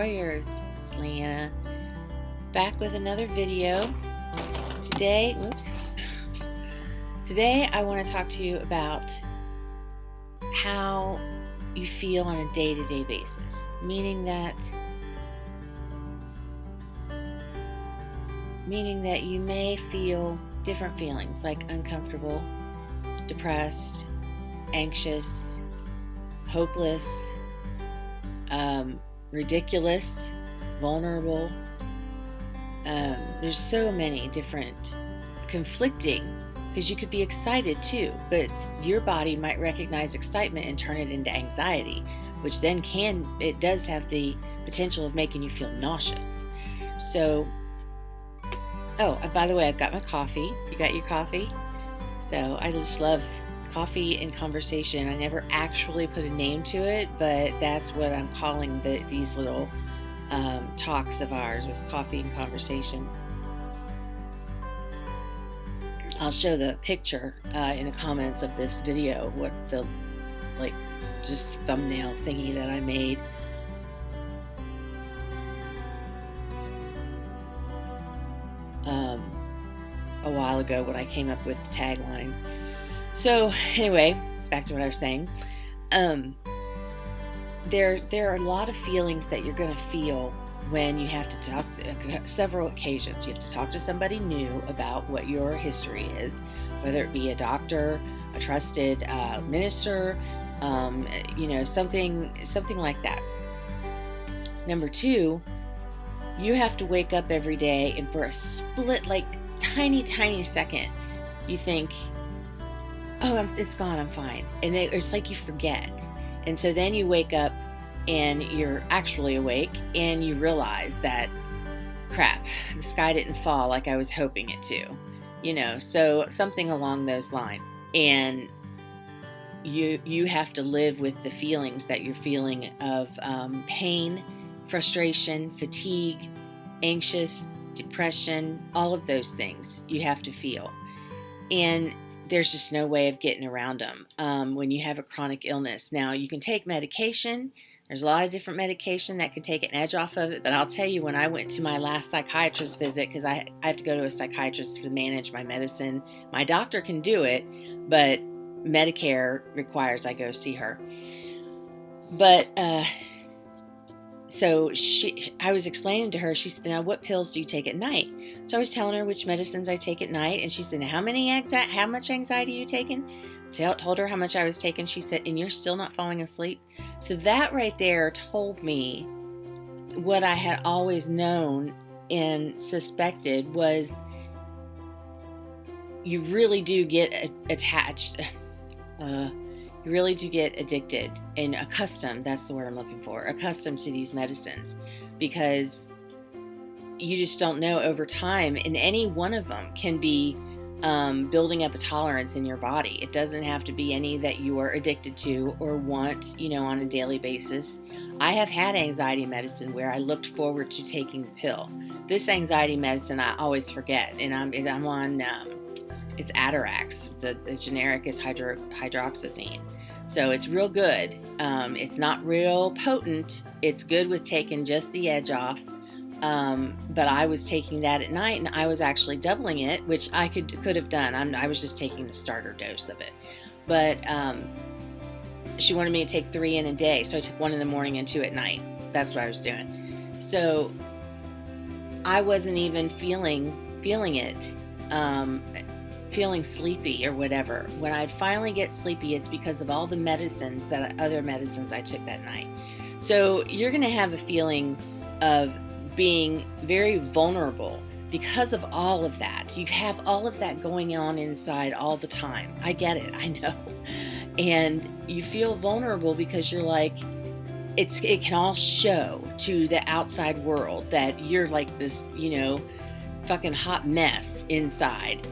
Warriors. It's LeeAnna back with another video. Today I want to talk to you about how you feel on a day-to-day basis, meaning that you may feel different feelings like uncomfortable, depressed, anxious, hopeless, ridiculous, vulnerable. There's so many different conflicting, because you could be excited too, but your body might recognize excitement and turn it into anxiety, which then it does have the potential of making you feel nauseous. So, by the way, I've got my coffee. You got your coffee? So I just love coffee and conversation. I never actually put a name to it, but that's what I'm calling these little talks of ours, is coffee and conversation. I'll show the picture in the comments of this video, what the just thumbnail thingy that I made. A while ago when I came up with the tagline. So anyway, back to what I was saying. There are a lot of feelings that you're going to feel when you have to talk, several occasions. You have to talk to somebody new about what your history is, whether it be a doctor, a trusted minister, something like that. Number two, you have to wake up every day, and for a split, tiny second, you think, oh, it's gone, I'm fine. And it's like you forget. And so then you wake up and you're actually awake and you realize that, crap, the sky didn't fall like I was hoping it to, so something along those lines. And you have to live with the feelings that you're feeling of pain, frustration, fatigue, anxious, depression, all of those things you have to feel. And there's just no way of getting around them when you have a chronic illness. Now, you can take medication. There's a lot of different medication that could take an edge off of it. But I'll tell you, when I went to my last psychiatrist visit, because I have to go to a psychiatrist to manage my medicine. My doctor can do it, but Medicare requires I go see her. But so I was explaining to her, she said, now what pills do you take at night? So I was telling her which medicines I take at night, and she said, how much anxiety are you taking? So I told her how much I was taking. She said, and you're still not falling asleep? So that right there told me what I had always known and suspected, was you really do get attached. You really do get addicted and accustomed, that's the word I'm looking for, accustomed to these medicines, because you just don't know over time, and any one of them can be building up a tolerance in your body. It doesn't have to be any that you are addicted to or want, on a daily basis. I have had anxiety medicine where I looked forward to taking the pill. This anxiety medicine I always forget, and I'm on, it's Atarax. The generic is hydroxyzine. So it's real good. It's not real potent. It's good with taking just the edge off. But I was taking that at night, and I was actually doubling it, which I could have done. I was just taking the starter dose of it. But she wanted me to take 3 in a day, so I took 1 in the morning and 2 at night. That's what I was doing. So I wasn't even feeling it. Feeling sleepy or whatever. When I finally get sleepy, it's because of all the other medicines I took that night. So you're going to have a feeling of being very vulnerable because of all of that. You have all of that going on inside all the time. I get it. I know. And you feel vulnerable because you're like, it can all show to the outside world that you're like this, fucking hot mess inside.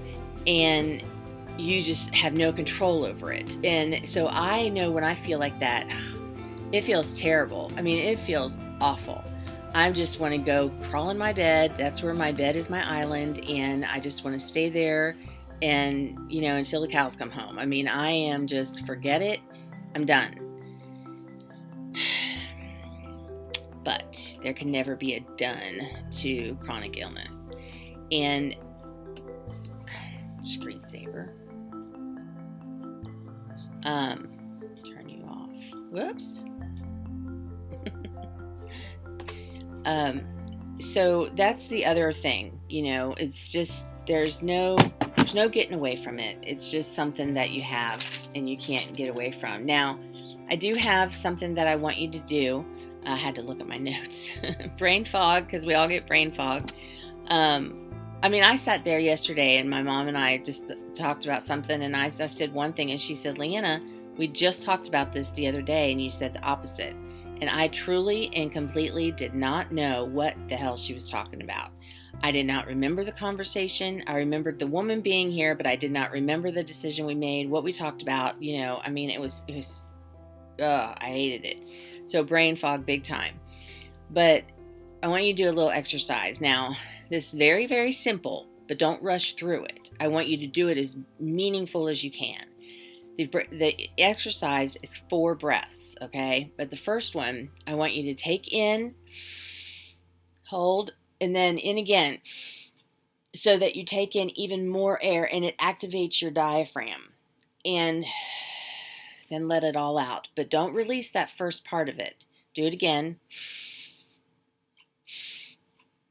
And you just have no control over it. And so I know when I feel like that, it feels terrible. I mean, it feels awful. I just want to go crawl in my bed. That's where my bed is, my island. And I just want to stay there and, until the cows come home. I mean, I am just, forget it. I'm done. but there can never be a done to chronic illness. And screensaver. Turn you off. Whoops. So that's the other thing, it's just, there's no getting away from it. It's just something that you have and you can't get away from. Now, I do have something that I want you to do. I had to look at my notes. Brain fog, because we all get brain fog. I sat there yesterday and my mom and I just talked about something, and I said one thing and she said, "LeeAnna, we just talked about this the other day and you said the opposite." And I truly and completely did not know what the hell she was talking about. I did not remember the conversation. I remembered the woman being here, but I did not remember the decision we made, what we talked about. It was I hated it. So brain fog big time. But I want you to do a little exercise. Now, this is very, very simple, but don't rush through it. I want you to do it as meaningful as you can. The exercise is 4 breaths, okay? But the first one, I want you to take in, hold, and then in again, so that you take in even more air and it activates your diaphragm. And then let it all out. But don't release that first part of it. Do it again.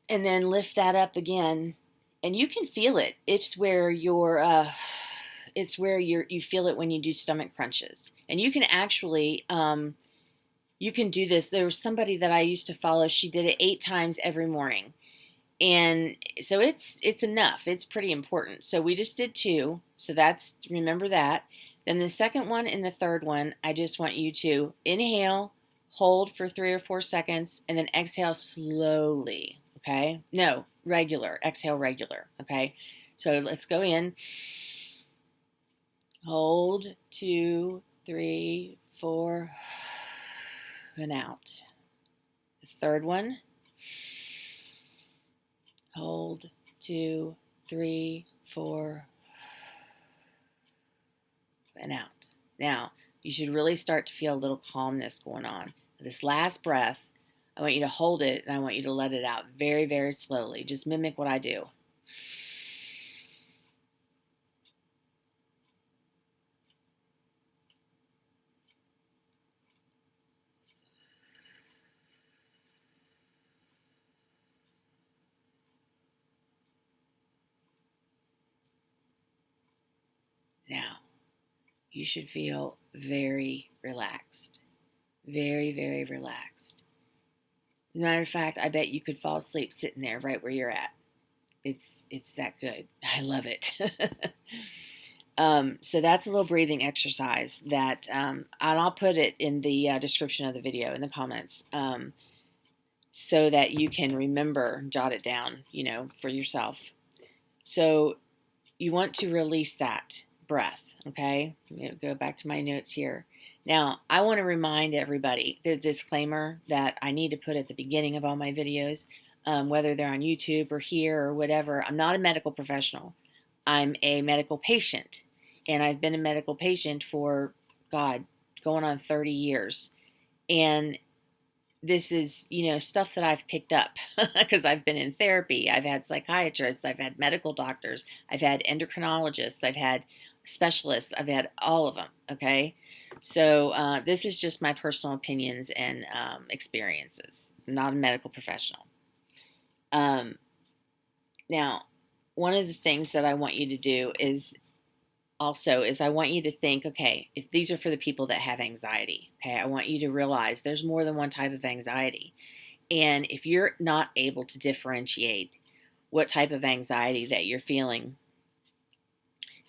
And then lift that up again. And you can feel it. It's where you feel it when you do stomach crunches. And you can actually, you can do this. There was somebody that I used to follow. She did it 8 times every morning. And so it's enough. It's pretty important. So we just did 2. So remember that. Then the second one and the third one, I just want you to inhale, hold for 3 or 4 seconds, and then exhale slowly, okay? No, regular. Exhale regular, okay? So let's go in. Hold, 2, 3, 4, and out. The third one. Hold, 2, 3, 4, and out. Now, you should really start to feel a little calmness going on. This last breath, I want you to hold it and I want you to let it out very, very slowly. Just mimic what I do. Now, you should feel very relaxed. Very, very relaxed. As a matter of fact, I bet you could fall asleep sitting there right where you're at. It's that good. I love it. So that's a little breathing exercise that, and I'll put it in the description of the video, in the comments, so that you can remember, jot it down, for yourself. So you want to release that breath, okay? Go back to my notes here. Now, I want to remind everybody the disclaimer that I need to put at the beginning of all my videos, whether they're on YouTube or here or whatever. I'm not a medical professional. I'm a medical patient, and I've been a medical patient for, God, going on 30 years. And this is, stuff that I've picked up because I've been in therapy. I've had psychiatrists. I've had medical doctors. I've had endocrinologists. I've had specialists. I've had all of them, okay? So this is just my personal opinions and experiences. I'm not a medical professional. Now, one of the things that I want you to do is I want you to think, okay, if these are for the people that have anxiety, okay, I want you to realize there's more than one type of anxiety. And if you're not able to differentiate what type of anxiety that you're feeling,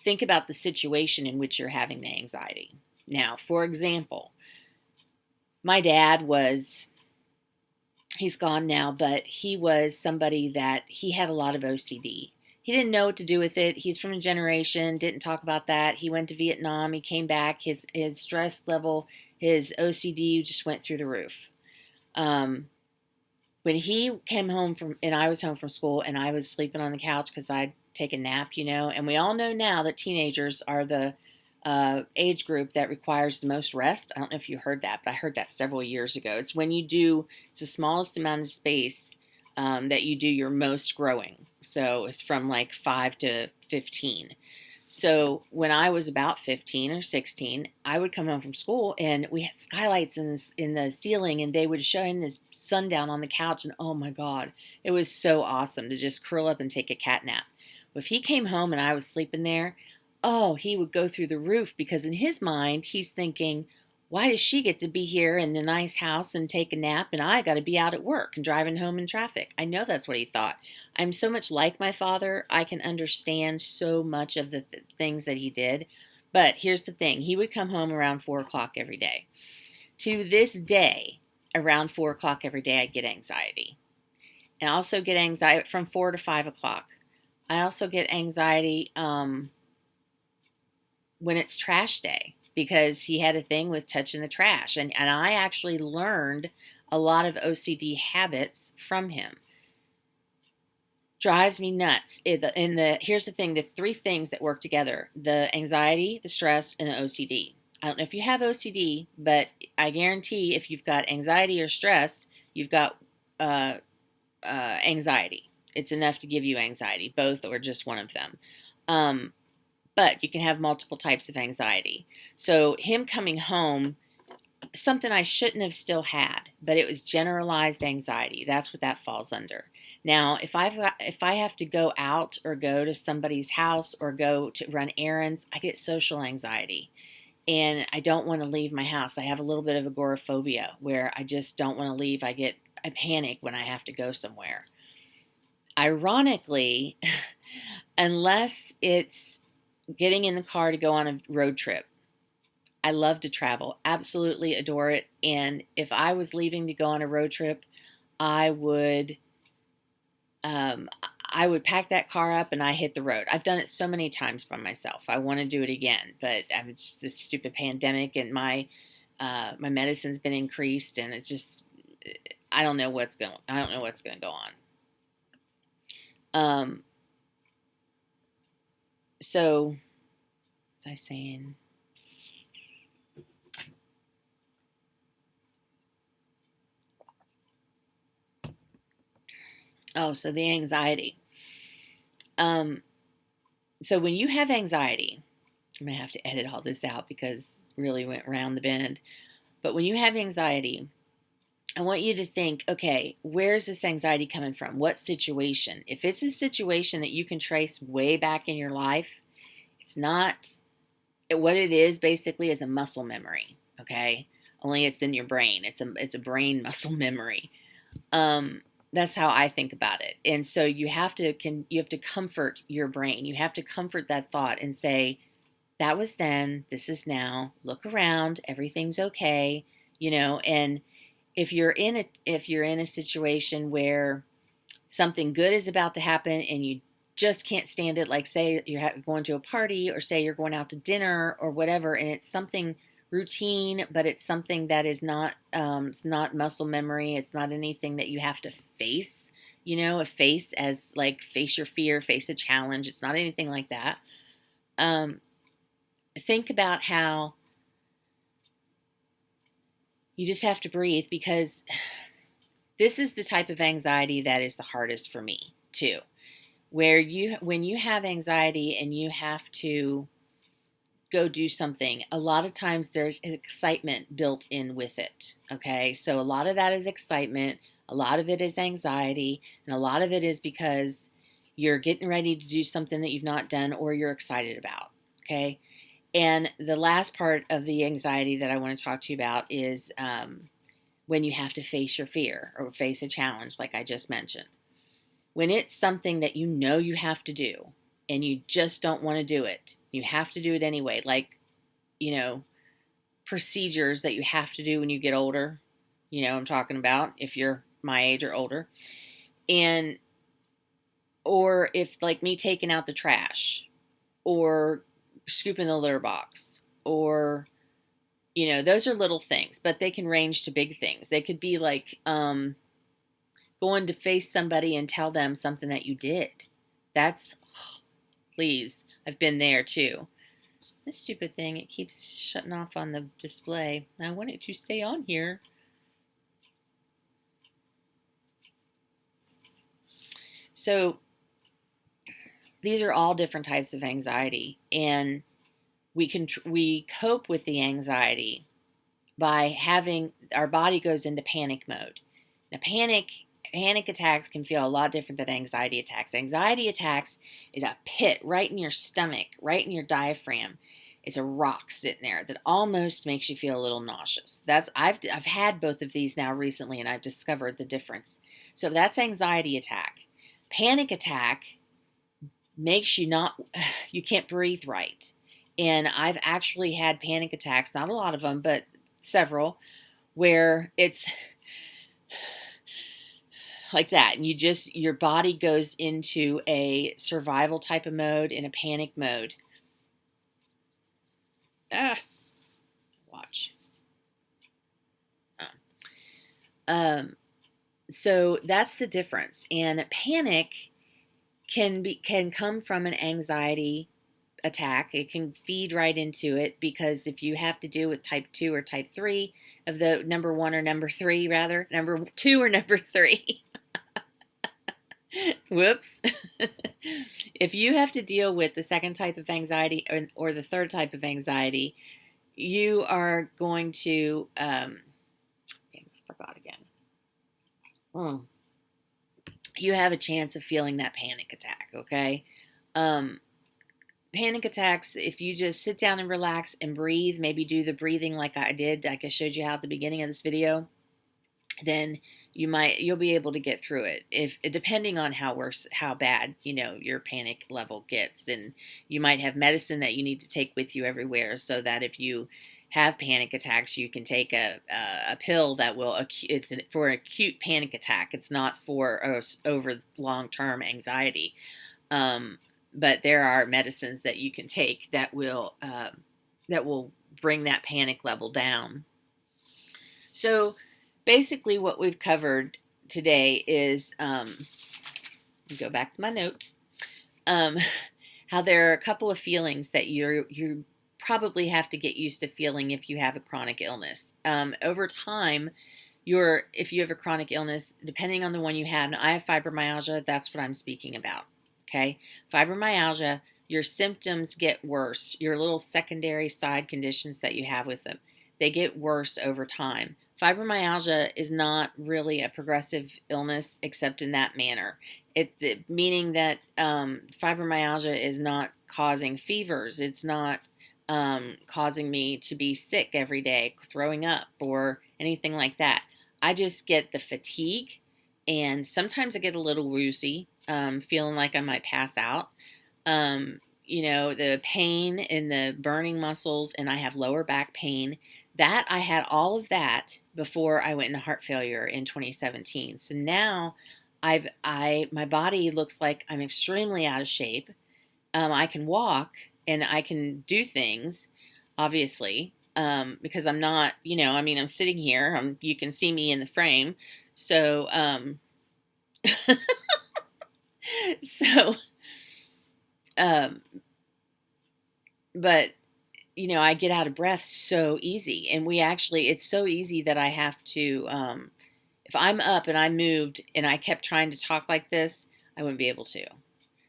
think about the situation in which you're having the anxiety. Now, for example, my dad he's gone now, but he was somebody that he had a lot of OCD. He didn't know what to do with it. He's from a generation, didn't talk about that. He went to Vietnam, he came back, his stress level, his OCD just went through the roof. When he came home and I was home from school and I was sleeping on the couch because I'd take a nap, and we all know now that teenagers are the age group that requires the most rest. I don't know if you heard that, but I heard that several years ago. It's when you do, it's the smallest amount of space that you do your most growing. So it's from like 5 to 15. So when I was about 15 or 16, I would come home from school and we had skylights in the ceiling, and they would shine this sundown on the couch. And oh my God, it was so awesome to just curl up and take a cat nap. If he came home and I was sleeping there, oh, he would go through the roof, because in his mind, he's thinking, why does she get to be here in the nice house and take a nap, and I got to be out at work and driving home in traffic? I know that's what he thought. I'm so much like my father. I can understand so much of the things that he did. But here's the thing. He would come home around 4 o'clock every day. To this day, around 4 o'clock every day, I get anxiety. And I also get anxiety from 4 to 5 o'clock. I also get anxiety when it's trash day, because he had a thing with touching the trash. And I actually learned a lot of OCD habits from him. Drives me nuts. Here's the thing, the three things that work together: the anxiety, the stress, and the OCD. I don't know if you have OCD, but I guarantee if you've got anxiety or stress, you've got anxiety. It's enough to give you anxiety, both or just one of them. But you can have multiple types of anxiety. So him coming home, something I shouldn't have still had, but it was generalized anxiety. That's what that falls under. Now, if I have to go out or go to somebody's house or go to run errands, I get social anxiety. And I don't want to leave my house. I have a little bit of agoraphobia where I just don't want to leave. I panic when I have to go somewhere. Ironically, unless it's getting in the car to go on a road trip, I love to travel, absolutely adore it. And if I was leaving to go on a road trip, I would pack that car up and I hit the road. I've done it so many times by myself. I want to do it again, but it's just this stupid pandemic, and my medicine's been increased, and it's just, I don't know what's going to go on. So, was I saying? Oh, so the anxiety. So when you have anxiety, I'm going to have to edit all this out because it really went round the bend. But when you have anxiety, I want you to think, okay, where's this anxiety coming from? What situation? If it's a situation that you can trace way back in your life, it's not, what it is basically is a muscle memory, okay? Only it's in your brain. It's a brain muscle memory. That's how I think about it. And so you have to comfort your brain. You have to comfort that thought and say, that was then, this is now. Look around, everything's okay, and if you're in a situation where something good is about to happen and you just can't stand it, like say you're going to a party, or say you're going out to dinner or whatever, and it's something routine, but it's something that is not, it's not muscle memory. It's not anything that you have to face, face as like face your fear, face a challenge. It's not anything like that. Think about how you just have to breathe, because this is the type of anxiety that is the hardest for me too. When you have anxiety and you have to go do something, a lot of times there's excitement built in with it. Okay, so a lot of that is excitement, a lot of it is anxiety, and a lot of it is because you're getting ready to do something that you've not done or you're excited about. Okay, and the last part of the anxiety that I want to talk to you about is when you have to face your fear or face a challenge, like I just mentioned. When it's something that you have to do and you just don't want to do it, you have to do it anyway, like, procedures that you have to do when you get older, I'm talking about if you're my age or older. And, or if like me taking out the trash or scooping the litter box, or, those are little things, but they can range to big things. They could be like, going to face somebody and tell them something that you did. That's, please, I've been there too. This stupid thing, it keeps shutting off on the display. I want it to stay on here. So these are all different types of anxiety, and we cope with the anxiety by having our body goes into panic mode. Now, panic attacks can feel a lot different than anxiety attacks. Anxiety attacks is a pit right in your stomach, right in your diaphragm. It's a rock sitting there that almost makes you feel a little nauseous. I've had both of these now recently, and I've discovered the difference. So that's anxiety attack. Panic attack makes you can't breathe right. And I've actually had panic attacks, not a lot of them, but several, where it's like that. And your body goes into a survival type of mode, in a panic mode. Watch. So that's the difference. And panic can come from an anxiety attack. It can feed right into it, because if you have to do with type 2 or type 3 of the number 1 or number 3, rather, number 2 or number 3. Whoops. If you have to deal with the second type of anxiety or the third type of anxiety, you are going to, damn, I forgot again. You have a chance of feeling that panic attack, okay? Panic attacks, if you just sit down and relax and breathe, maybe do the breathing like I did, like I showed you how at the beginning of this video, then you'll be able to get through it. If depending on how bad your panic level gets, and you might have medicine that you need to take with you everywhere, so that if you have panic attacks, you can take a pill that will it's for an acute panic attack. It's not for over long-term anxiety. But there are medicines that you can take that will bring that panic level down. So basically what we've covered today is, go back to my notes, how there are a couple of feelings that you probably have to get used to feeling if you have a chronic illness. Over time, if you have a chronic illness, depending on the one you have, now I have fibromyalgia, that's what I'm speaking about, okay? Fibromyalgia, your symptoms get worse. Your little secondary side conditions that you have with them, they get worse over time. Fibromyalgia is not really a progressive illness except in that manner. Meaning that fibromyalgia is not causing fevers. It's not causing me to be sick every day, throwing up, or anything like that. I just get the fatigue, and sometimes I get a little woozy, feeling like I might pass out. The pain in the burning muscles, and I have lower back pain. That I had all of that before I went into heart failure in 2017. So now my body looks like I'm extremely out of shape. I can walk and I can do things, obviously, because I'm not, I'm sitting here. You can see me in the frame. So, but I get out of breath so easy, and it's so easy that I have to, if I'm up and I moved and I kept trying to talk like this, I wouldn't be able to.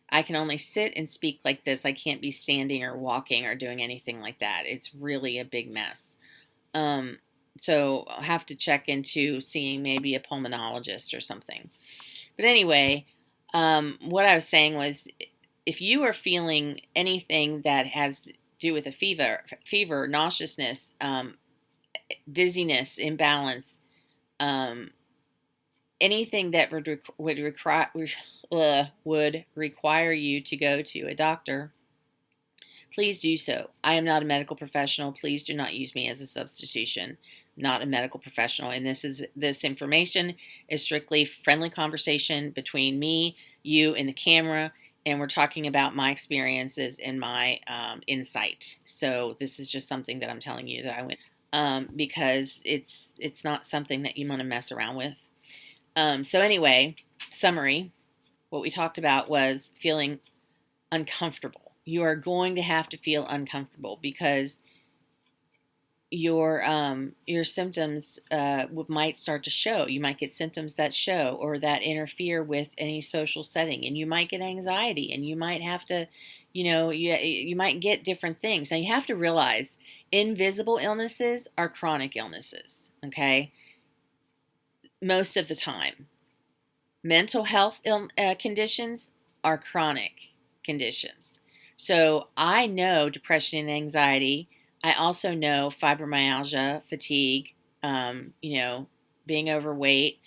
I can only sit and speak like this. I can't be standing or walking or doing anything like that. It's really a big mess. So I'll have to check into seeing maybe a pulmonologist or something. But anyway, what I was saying was, if you are feeling anything that has to do with a fever, nauseousness, dizziness, imbalance, anything that would require you to go to a doctor, please do so. I am not a medical professional. Please do not use me as a substitution. Not a medical professional, and this information is strictly friendly conversation between me, you, and the camera, and we're talking about my experiences and my insight. So this is just something that I'm telling you that I went, because it's not something that you want to mess around with. So anyway, summary, what we talked about was feeling uncomfortable. you are going to have to feel uncomfortable because your symptoms might start to show. You might get symptoms that show or that interfere with any social setting, and you might get anxiety, and you might have to, you might get different things. Now you have to realize invisible illnesses are chronic illnesses, okay? Most of the time. Mental health conditions are chronic conditions. So I know depression and anxiety. I also know fibromyalgia, fatigue, being overweight,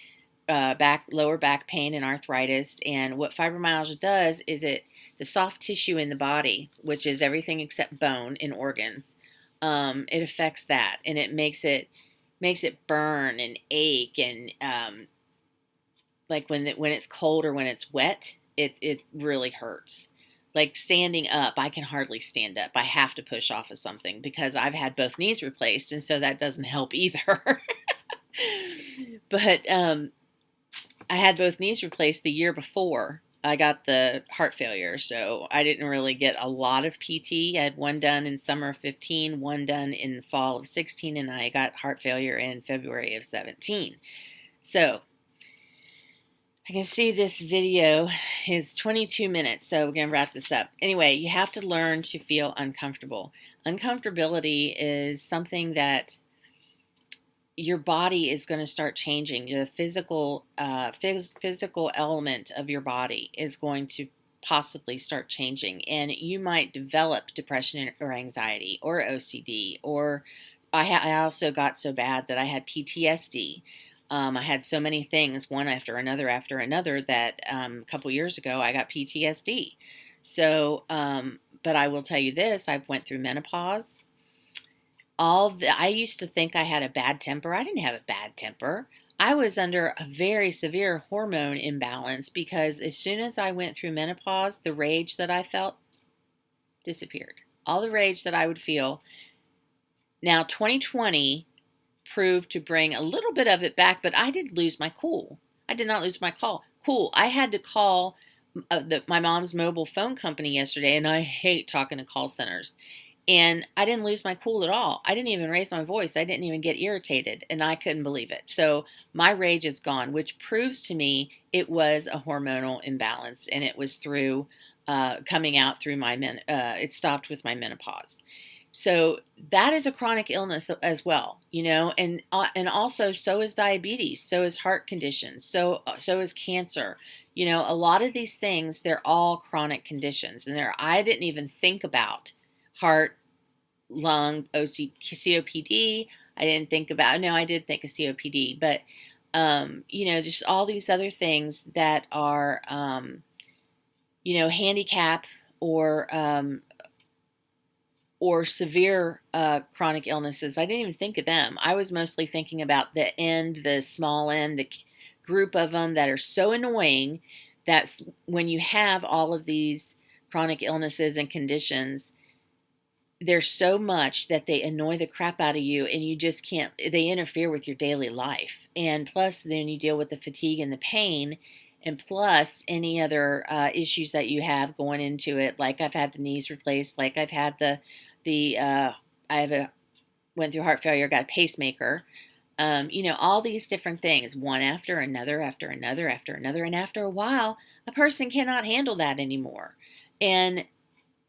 lower back pain, and arthritis. And what fibromyalgia does is the soft tissue in the body, which is everything except bone and organs, it affects that, and it makes it burn and ache, and like when it's cold or when it's wet, it really hurts. Like standing up, I can hardly stand up. I have to push off of something because I've had both knees replaced, and so that doesn't help either. But I had both knees replaced the year before I got the heart failure, so I didn't really get a lot of PT. I had one done in summer of 15, one done in fall of 16, and I got heart failure in February of 17. So I can see this video is 22 minutes, so we're going to wrap this up. Anyway, you have to learn to feel uncomfortable. Uncomfortability is something that your body is going to start changing. The physical element of your body is going to possibly start changing, and you might develop depression or anxiety or OCD, or I also got so bad that I had PTSD. I had so many things, one after another, that a couple years ago I got PTSD. So, but I will tell you this: I went through menopause. I used to think I had a bad temper. I didn't have a bad temper. I was under a very severe hormone imbalance because as soon as I went through menopause, the rage that I felt disappeared. All the rage that I would feel. Now, 2020 proved to bring a little bit of it back, but I did lose my cool. I did not lose my cool. I had to call my mom's mobile phone company yesterday, and I hate talking to call centers. And I didn't lose my cool at all. I didn't even raise my voice. I didn't even get irritated, and I couldn't believe it. So my rage is gone, which proves to me it was a hormonal imbalance, and it was through coming out through it stopped with my menopause. So that is a chronic illness as well, and also so is diabetes, so is heart conditions, so is cancer. A lot of these things, they're all chronic conditions, and I didn't even think about heart, lung, COPD. I didn't think about, no, I did think of COPD, but just all these other things that are handicap or severe chronic illnesses. I didn't even think of them. I was mostly thinking about the small end, the group of them that are so annoying that when you have all of these chronic illnesses and conditions, there's so much that they annoy the crap out of you, and you just can't, they interfere with your daily life. And plus, then you deal with the fatigue and the pain, and plus any other issues that you have going into it. Like I've had the knees replaced, like I've had went through heart failure, got a pacemaker, all these different things, one after another, after another, after another. And after a while, a person cannot handle that anymore. And,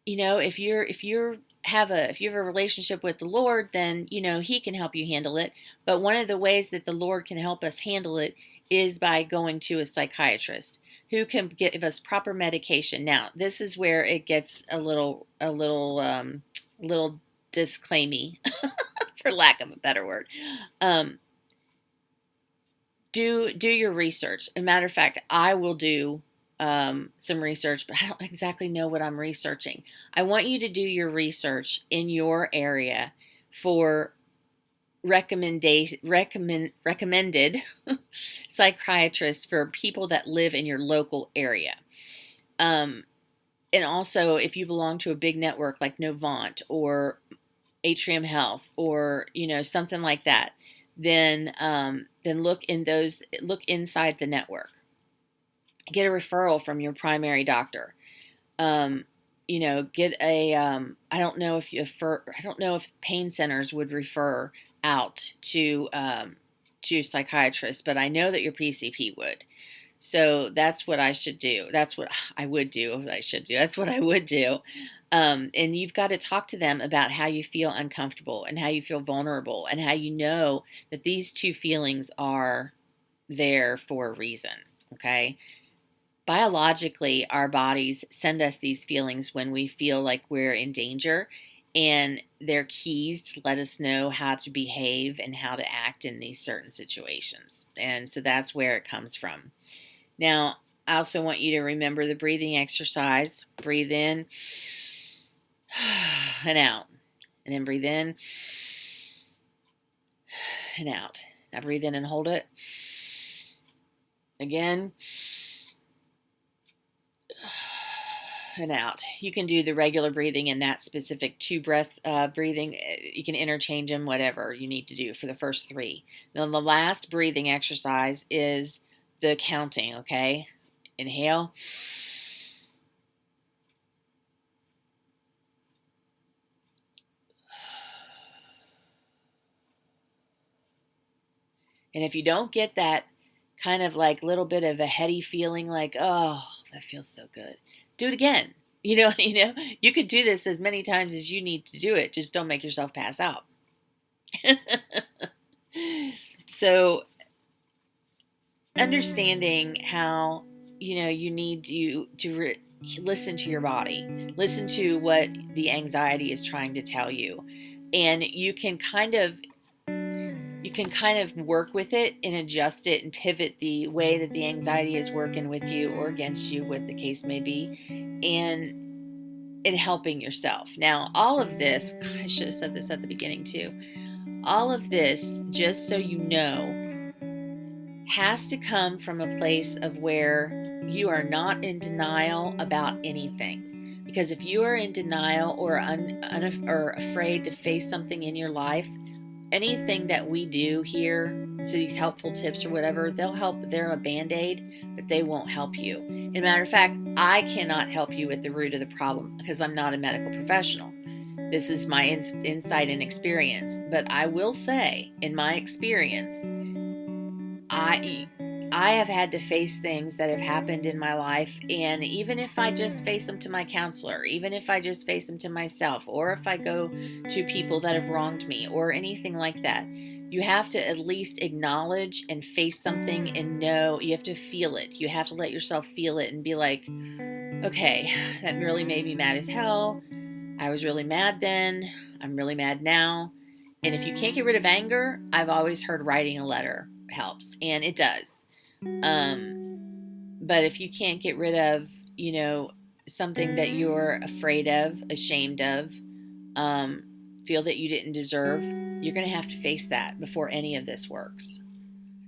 if you have a relationship with the Lord, then, He can help you handle it. But one of the ways that the Lord can help us handle it is by going to a psychiatrist who can give us proper medication. Now, this is where it gets a little disclaimy, for lack of a better word. Do your research. As a matter of fact, I will do some research, but I don't exactly know what I'm researching. I want you to do your research in your area for recommended psychiatrists for people that live in your local area. And also, if you belong to a big network like Novant or Atrium Health or something like that, then look inside the network. Get a referral from your primary doctor. get a I don't know if I don't know if pain centers would refer out to psychiatrists, but I know that your PCP would. So that's what I should do. That's what I would do. I should do. That's what I would do. And you've got to talk to them about how you feel uncomfortable and how you feel vulnerable and how you know that these two feelings are there for a reason. Okay. Biologically, our bodies send us these feelings when we feel like we're in danger, and they're keys to let us know how to behave and how to act in these certain situations. And so that's where it comes from. Now, I also want you to remember the breathing exercise. Breathe in and out, and then breathe in and out. Now breathe in and hold it. Again. And out. You can do the regular breathing and that specific 2-breath breathing. You can interchange them, whatever you need to do for the first 3. Then the last breathing exercise is the counting, okay? Inhale. And if you don't get that kind of like little bit of a heady feeling like, oh, that feels so good, do it again. You could do this as many times as you need to do it. Just don't make yourself pass out. So understanding how, you need to listen to your body, listen to what the anxiety is trying to tell you. And you can kind of work with it and adjust it and pivot the way that the anxiety is working with you or against you, what the case may be, and in helping yourself. Now, all of this, I should have said this at the beginning too. All of this, just so you know, has to come from a place of where you are not in denial about anything. Because if you are in denial or or afraid to face something in your life, anything that we do here, so these helpful tips or whatever, they'll help. They're a band-aid, but they won't help you. As a matter of fact, I cannot help you at the root of the problem because I'm not a medical professional. This is my insight and experience. But I will say, in my experience, I have had to face things that have happened in my life, and even if I just face them to my counselor, even if I just face them to myself, or if I go to people that have wronged me or anything like that, you have to at least acknowledge and face something and know. You have to feel it. You have to let yourself feel it and be like, okay, that really made me mad as hell. I was really mad then. I'm really mad now. And if you can't get rid of anger, I've always heard writing a letter helps, and it does. But if you can't get rid of, something that you're afraid of, ashamed of, um, feel that you didn't deserve, you're going to have to face that before any of this works.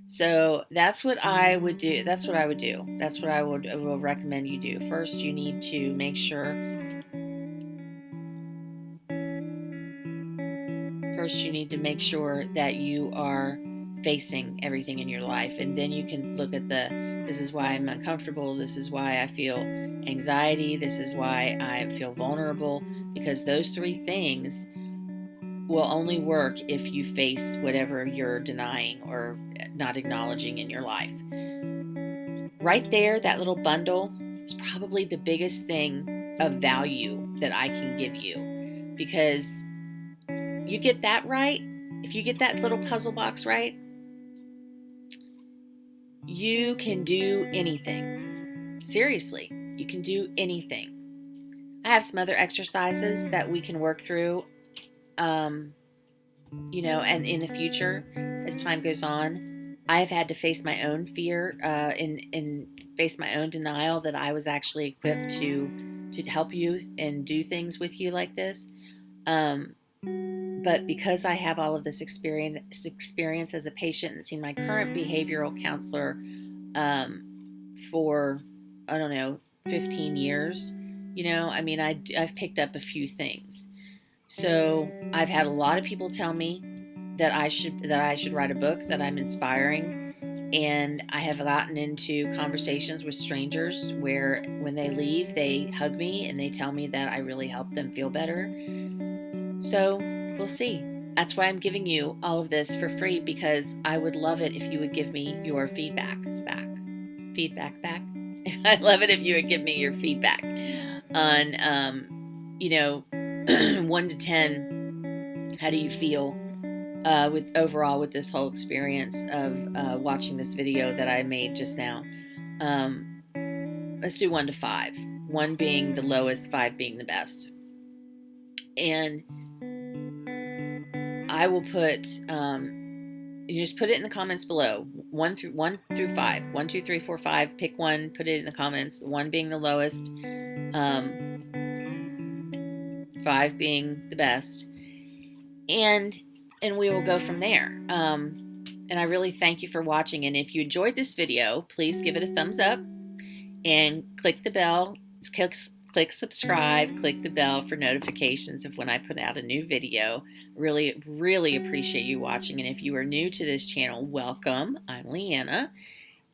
So that's what I would do. That's what I would do. That's what I will recommend you do. First, you need to make sure. First, you need to make sure that you are facing everything in your life, and then you can look at this is why I'm uncomfortable, this is why I feel anxiety, this is why I feel vulnerable, because those 3 things will only work if you face whatever you're denying or not acknowledging in your life. Right there, that little bundle is probably the biggest thing of value that I can give you, because you get that right. If you get that little puzzle box right, you can do anything. Seriously, you can do anything. I have some other exercises that we can work through, and in the future, as time goes on, I've had to face my own fear and face my own denial that I was actually equipped to help you and do things with you like this. But because I have all of this experience as a patient and seen my current behavioral counselor for, I don't know, 15 years, I've picked up a few things. So I've had a lot of people tell me that I should write a book, that I'm inspiring. And I have gotten into conversations with strangers where when they leave, they hug me and they tell me that I really helped them feel better. So we'll see. That's why I'm giving you all of this for free, because I would love it if you would give me your feedback back. Feedback back. I love it if you would give me your feedback on, 1 to 10. How do you feel with overall with this whole experience of watching this video that I made just now? Let's do 1 to 5. 1 being the lowest, 5 being the best. And I will put, you just put it in the comments below. 1 through 5. 1, 2, 3, 4, 5. Pick one, put it in the comments. 1 being the lowest, 5 being the best, and we will go from there. And I really thank you for watching. And if you enjoyed this video, please give it a thumbs up and click the bell. Click subscribe, click the bell for notifications of when I put out a new video. Really, really appreciate you watching. And if you are new to this channel, welcome. I'm LeeAnna,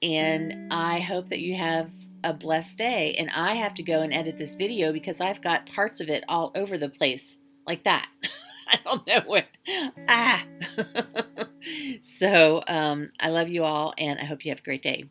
and I hope that you have a blessed day. And I have to go and edit this video because I've got parts of it all over the place like that. I don't know what. So I love you all, and I hope you have a great day.